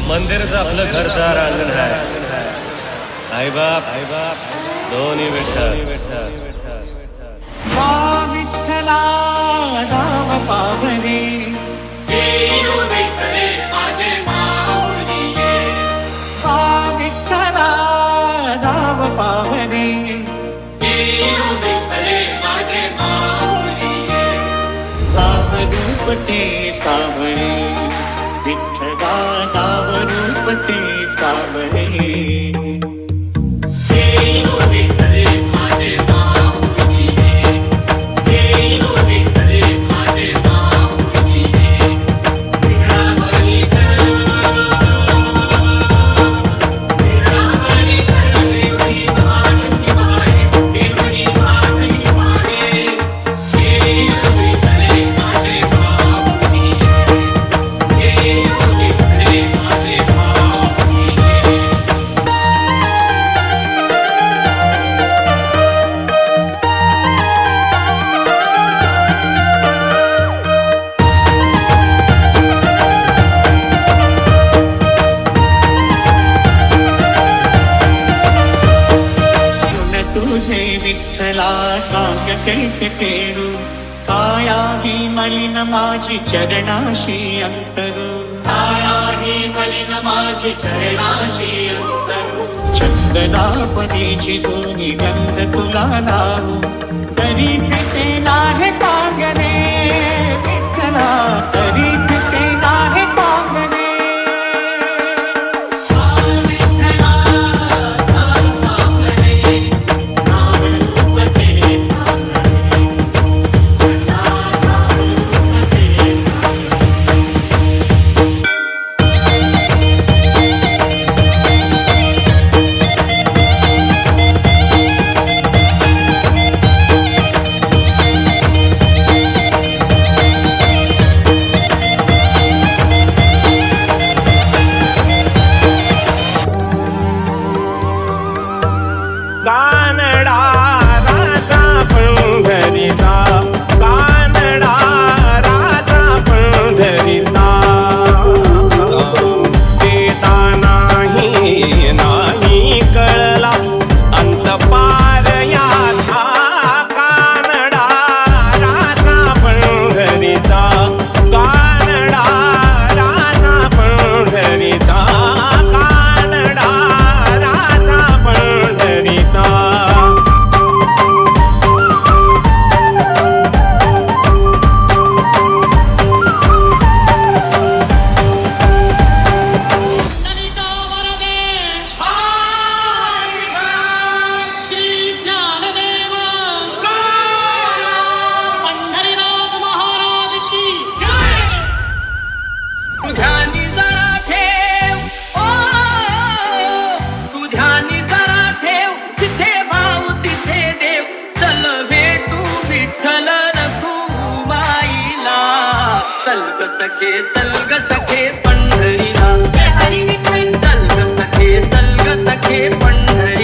मंदिरच आपलं घरदार अंगण आहे. आई बाप दोन्ही विठ्ठल. मा विठ्ठला नाम पावने मा विठ्ठला नाम पावने नामरूप ते सावळे विठ्ठला नामरूप ते सावळे तुझे विठ्ठला सांग कैसे फेरू काया ही मलिन माझी चरणाशी अंतरू काया ही मलिन माझी चरणाशी अंतरू चंदनापणीची जुनी गंध तुला लावू तरी फिटे नाहे पागरे विठ्ठला तरी फिटे नाहे पागरे कानडा राजा पंढरीचा कानडा राजा पंढरीचा देता नाही कळला अंत पार याचा कानडा राजा पंढरीचा कानडा राजा पंढरीचा कानडा राजा पंढरीचा सलग सखे पंढरीला हरी विठ्ठल सलग सखे पंढरी